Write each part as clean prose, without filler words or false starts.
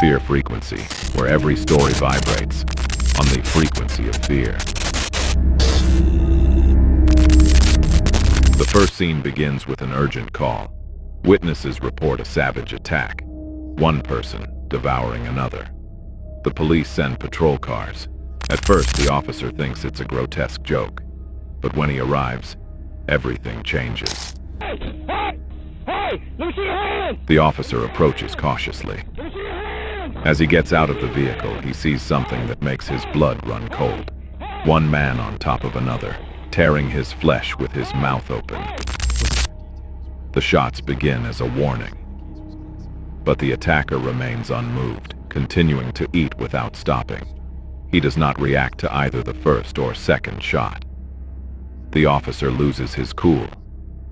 Fear Frequency, where every story vibrates on the frequency of fear. The first scene begins with an urgent call. Witnesses report a savage attack, one person devouring another. The police send patrol cars. At first, the officer thinks it's a grotesque joke, but when he arrives, everything changes. Hey! Let me see your hand! The officer approaches cautiously. Let me see your hand! As he gets out of the vehicle, he sees something that makes his blood run cold. One man on top of another, tearing his flesh with his mouth open. The shots begin as a warning, but the attacker remains unmoved, continuing to eat without stopping. He does not react to either the first or second shot. The officer loses his cool.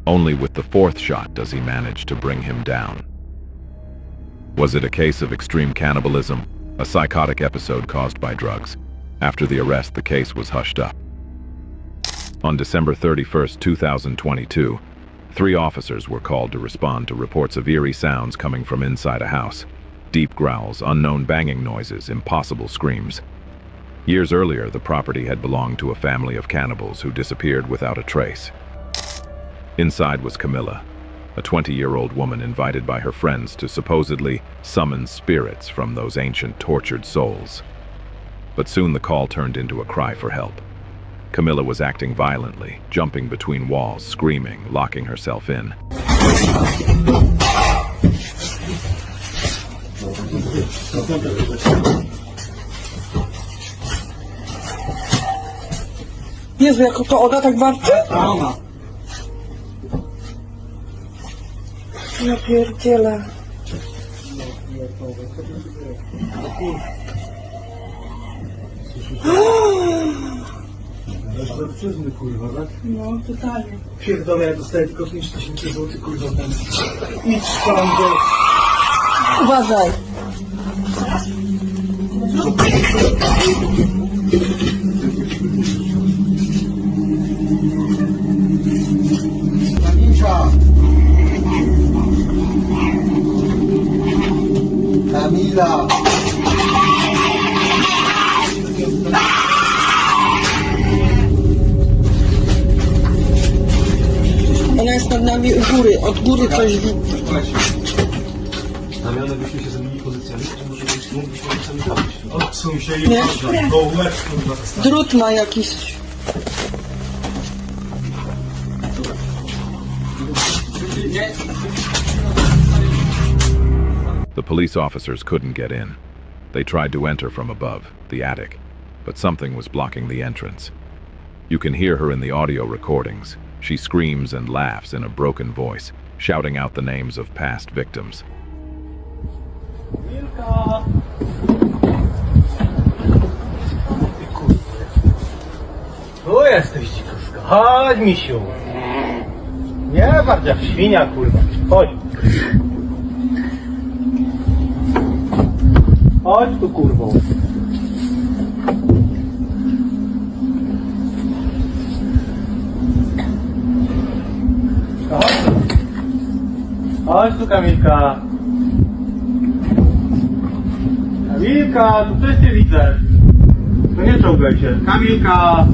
Only with the fourth shot does he manage to bring him down. Was it a case of extreme cannibalism, a psychotic episode caused by drugs? After the arrest, the case was hushed up. On December 31st, 2022, 3 officers were called to respond to reports of eerie sounds coming from inside a house. Deep growls, unknown banging noises, impossible screams. Years earlier, the property had belonged to a family of cannibals who disappeared without a trace. Inside was Camilla, a 20-year-old woman invited by her friends to supposedly summon spirits from those ancient tortured souls. But soon the call turned into a cry for help. Camilla was acting violently, jumping between walls, screaming, locking herself in. Jezu, jako to ona tak warczy? Ona. Ja pierdzielę. Egzorcyzmy, kurwa, tak? No, totalnie. Pierdolę, ja dostaję tylko 5000 zł, kurwa, ten. Idź tam do... Uważaj. Kamilka! Kamila! Ona jest nad nami u góry, od góry coś widzi. Znamione byśmy się zamienili pozycjami, to może mógłbyśmy sami zrobić. Odsuń się i Nie? można. Go łeb, kurwa. Drut ma jakiś. The police officers couldn't get in. They tried to enter from above, the attic, but something was blocking the entrance. You can hear her in the audio recordings. She screams and laughs in a broken voice, shouting out the names of past victims. Kamilka! Tu jesteś, dzikuska. Chodź, misiu. Nie bardziej jak świnia, kurwa. Chodź. Chodź tu, kurwo. Chodź tu. Chodź tu, Kamilka. Kamilka, tu coś ty widzę. To nie czołgaj się. Kamilka.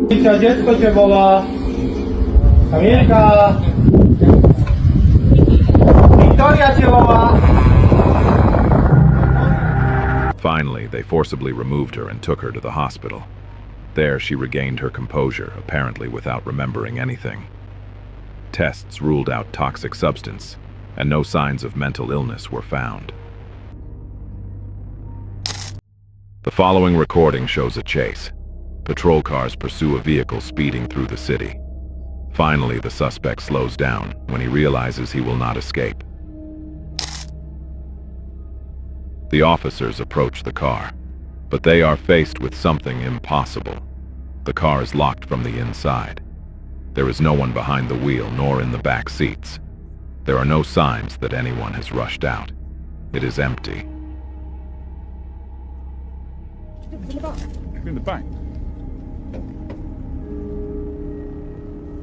Kamilka, dziecko cię woła. Kamilka. Wiktoria cię woła. Finally, they forcibly removed her and took her to the hospital. There, she regained her composure, apparently without remembering anything. Tests ruled out toxic substance, and no signs of mental illness were found. The following recording shows a chase. Patrol cars pursue a vehicle speeding through the city. Finally, the suspect slows down when he realizes he will not escape. The officers approach the car, but they are faced with something impossible. The car is locked from the inside. There is no one behind the wheel nor in the back seats. There are no signs that anyone has rushed out. It is empty. in the back. In the back?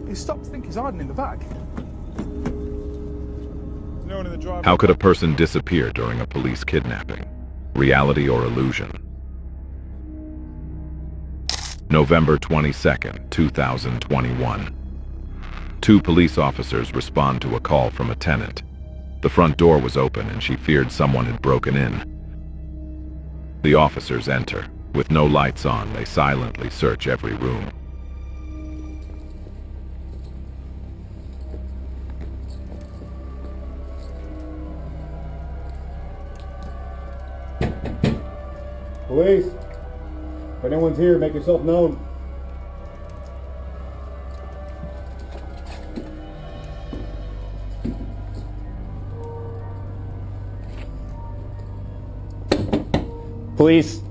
He stopped to think he's hiding in the back. No one in the driveway. How could a person disappear during a police kidnapping? Reality or illusion? November 22nd, 2021. Two police officers respond to a call from a tenant. The front door was open and she feared someone had broken in. The officers enter. With no lights on, they silently search every room. Police, if anyone's here, make yourself known. Police.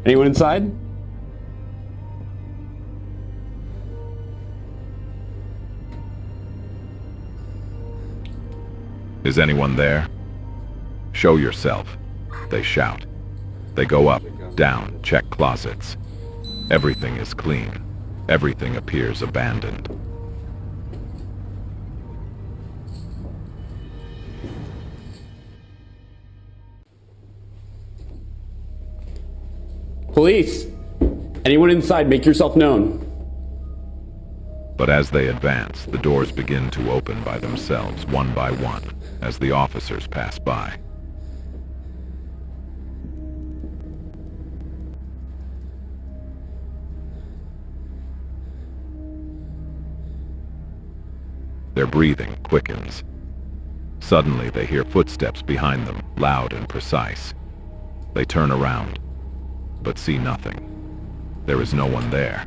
Anyone inside? Is anyone there? Show yourself, they shout. They go up, down, check closets. Everything is clean. Everything appears abandoned. Police! Anyone inside, make yourself known. But as they advance, the doors begin to open by themselves, one by one, as the officers pass by. Their breathing quickens. Suddenly, they hear footsteps behind them, loud and precise. They turn around, but see nothing. There is no one there.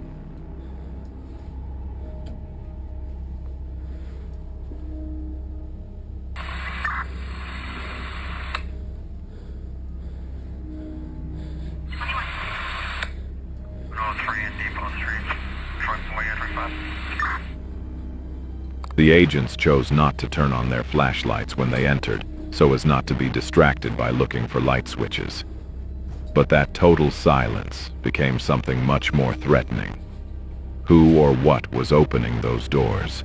The agents chose not to turn on their flashlights when they entered, so as not to be distracted by looking for light switches. But that total silence became something much more threatening. Who or what was opening those doors?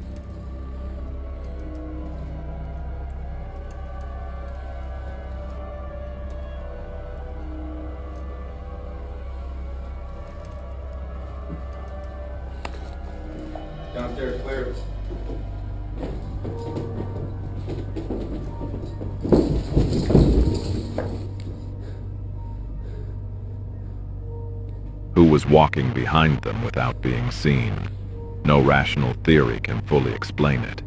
Downstairs clear. Who was walking behind them without being seen? No rational theory can fully explain it.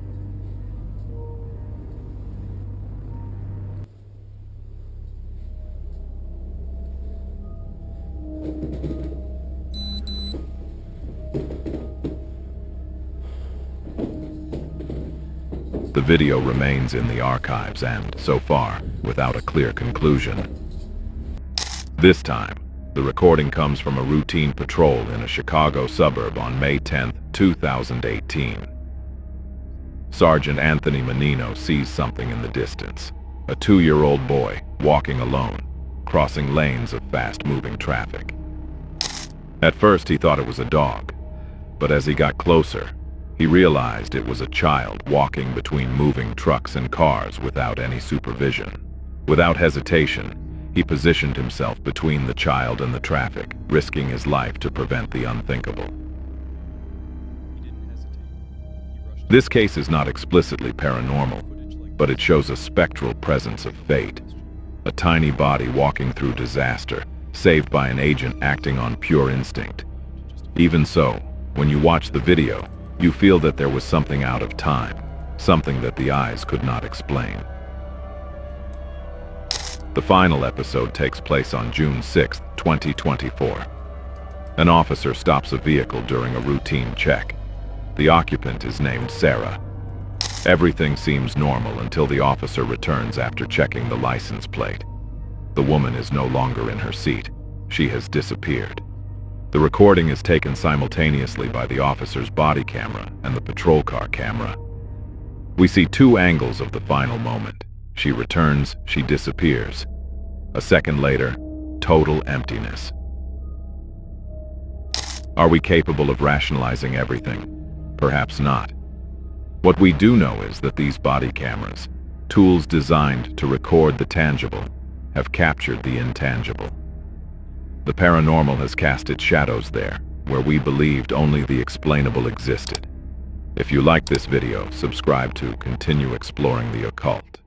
The video remains in the archives and, so far, without a clear conclusion. This time, the recording comes from a routine patrol in a Chicago suburb on May 10, 2018. Sergeant Anthony Menino sees something in the distance. A 2-year-old boy, walking alone, crossing lanes of fast-moving traffic. At first he thought it was a dog, but as he got closer, he realized it was a child walking between moving trucks and cars without any supervision. Without hesitation, he positioned himself between the child and the traffic, risking his life to prevent the unthinkable. This case is not explicitly paranormal, but it shows a spectral presence of fate. A tiny body walking through disaster, saved by an agent acting on pure instinct. Even so, when you watch the video, you feel that there was something out of time, something that the eyes could not explain. The final episode takes place on June 6, 2024. An officer stops a vehicle during a routine check. The occupant is named Sarah. Everything seems normal until the officer returns after checking the license plate. The woman is no longer in her seat. She has disappeared. The recording is taken simultaneously by the officer's body camera and the patrol car camera. We see two angles of the final moment. She returns, she disappears. A second later, total emptiness. Are we capable of rationalizing everything? Perhaps not. What we do know is that these body cameras, tools designed to record the tangible, have captured the intangible. The paranormal has cast its shadows there, where we believed only the explainable existed. If you like this video, subscribe to continue exploring the occult.